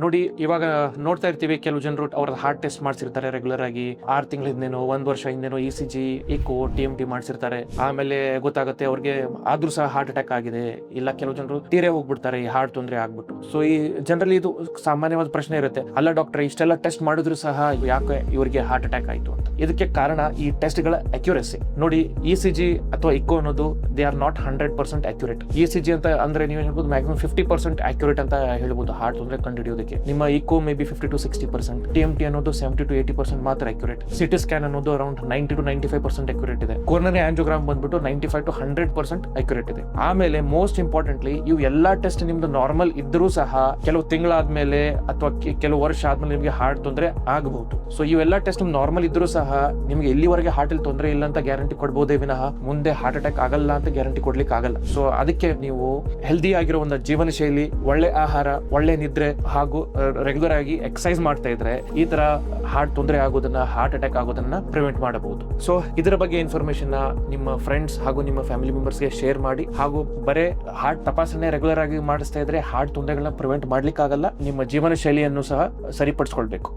ನೋಡಿ, ಇವಾಗ ನೋಡ್ತಾ ಇರ್ತೀವಿ ಕೆಲವು ಜನರು ಅವ್ರ ಹಾರ್ಟ್ ಟೆಸ್ಟ್ ಮಾಡ್ಸಿರ್ತಾರೆ ರೆಗ್ಯುಲರ್ ಆಗಿ 6 ತಿಂಗಳ ಹಿಂದೆನೋ 1 ವರ್ಷ ಹಿಂದೆನೋ ECG, ಇಕೋ, TMT ಮಾಡ್ಸಿರ್ತಾರೆ. ಆಮೇಲೆ ಗೊತ್ತಾಗುತ್ತೆ ಅವ್ರಿಗೆ ಆದ್ರೂ ಸಹ ಹಾರ್ಟ್ ಅಟ್ಯಾಕ್ ಆಗಿದೆ, ಇಲ್ಲ ಕೆಲವು ಜನರು ತೀರೇ ಹೋಗ್ಬಿಡ್ತಾರೆ ಈ ಹಾರ್ಟ್ ತೊಂದರೆ ಆಗ್ಬಿಟ್ಟು. ಸೊ ಈ ಜನರಲಿ ಇದು ಸಾಮಾನ್ಯವಾದ ಪ್ರಶ್ನೆ ಇರುತ್ತೆ, ಅಲ್ಲ ಡಾಕ್ಟರ್ ಇಷ್ಟೆಲ್ಲ ಟೆಸ್ಟ್ ಮಾಡಿದ್ರು ಸಹ ಯಾಕೆ ಇವರಿಗೆ ಹಾರ್ಟ್ ಅಟ್ಯಾಕ್ ಆಯ್ತು ಅಂತ. ಇದಕ್ಕೆ ಕಾರಣ ಈ ಟೆಸ್ಟ್ ಗಳ ಅಕ್ಯುರಸಿ. ನೋಡಿ, ECG ಅಥವಾ ಇಕೋ ಅನ್ನೋದು they are not 100% accurate. ECG ಅಂತ ಅಂದ್ರೆ ನೀವು ಹೇಳ್ಬೋದು ಮ್ಯಾಕ್ಸಿಮಮ್ 50% ಅಕ್ಯುರೇಟ್ ಅಂತ ಹೇಳ್ಬೋದು ಹಾರ್ಟ್ ತೊಂದರೆ ಕಂಡುಹಿಡಿಯೋದಕ್ಕೆ. ನಿಮ್ಮ echo may be 50 to 60%, TMT ಅನ್ನೋದು 70 to 80% ಮಾತ್ರ ಅಕ್ಯುರೇಟ್. CT ಸ್ಕ್ಯಾನ್ ಅನ್ನೋದು ಅರೌಂಡ್ 90 to 95% ಅಕ್ಯುರೇಟ್ ಇದೆ. ಕೊರೋನರಿ ಆಂಜಿಯೋಗ್ರಾಮ್ ಬಂದ್ಬಿಟ್ಟು 95 to 100% ಅಕ್ಯುರೇಟ್ ಇದೆ. ಆಮೇಲೆ ಮೋಸ್ಟ್ ಇಂಪಾರ್ಟೆಂಟ್ಲಿ ಇವು ಎಲ್ಲಾ ಟೆಸ್ಟ್ ನಿಮ್ದು ನಾರ್ಮಲ್ ಇದ್ರೂ ಸಹ ಕೆಲವು ತಿಂಗಳಾದ್ಮೇಲೆ ಅಥವಾ ಕೆಲವು ವರ್ಷ ಆದ್ಮೇಲೆ ನಿಮಗೆ ಹಾರ್ಟ್ ತೊಂದರೆ ಆಗಬಹುದು. ಸೊ ಇವೆಲ್ಲ ಟೆಸ್ಟ್ ನಾರ್ಮಲ್ ಇದ್ರೂ ಸಹ ನಿಮ್ಗೆ ಎಲ್ಲಿವರೆಗೆ ಹಾರ್ಟ್ ಅಲ್ಲಿ ತೊಂದರೆ ಇಲ್ಲ ಅಂತ ಗ್ಯಾರಂಟಿ ಕೊಡಬಹುದೇ ವಿನಃ ಮುಂದೆ ಹಾರ್ಟ್ ಅಟ್ಯಾಕ್ ಆಗಲ್ಲ ಅಂತ ಗ್ಯಾರಂಟಿ ಕೊಡ್ಲಿಕ್ಕೆ ಆಗಲ್ಲ. ಸೊ ಅದಕ್ಕೆ ನೀವು ಹೆಲ್ದಿ ಆಗಿರೋ ಒಂದು ಜೀವನ ಶೈಲಿ, ಒಳ್ಳೆ ಆಹಾರ, ಒಳ್ಳೆ ನಿದ್ರೆ ಹಾಗೂ ರೆಗ್ಯುಲರ್ ಆಗಿ ಎಕ್ಸರ್ಸೈಸ್ ಮಾಡ್ತಾ ಇದ್ರೆ ಈ ತರ ಹಾರ್ಟ್ ತೊಂದರೆ ಆಗೋದನ್ನ, ಹಾರ್ಟ್ ಅಟ್ಯಾಕ್ ಆಗೋದನ್ನ ಪ್ರಿವೆಂಟ್ ಮಾಡಬಹುದು. ಸೊ ಇದರ ಬಗ್ಗೆ ಇನ್ಫಾರ್ಮೇಶನ್ ನಿಮ್ಮ ಫ್ರೆಂಡ್ಸ್ ಹಾಗೂ ನಿಮ್ಮ ಫ್ಯಾಮಿಲಿ ಮೆಂಬರ್ಸ್ಗೆ ಶೇರ್ ಮಾಡಿ. ಹಾಗೂ ಬರೇ ಹಾರ್ಟ್ ತಪಾಸಣೆ ರೆಗ್ಯುಲರ್ ಆಗಿ ಮಾಡಿಸ್ತಾ ಇದ್ರೆ ಹಾರ್ಟ್ ತೊಂದರೆಗಳನ್ನ ಪ್ರಿವೆಂಟ್ ಮಾಡ್ಲಿಕ್ಕೆ ಆಗಲ್ಲ, ನಿಮ್ಮ ಜೀವನ ಶೈಲಿಯನ್ನು ಸಹ ಸರಿಪಡಿಸ್ಕೊಳ್ಬೇಕು.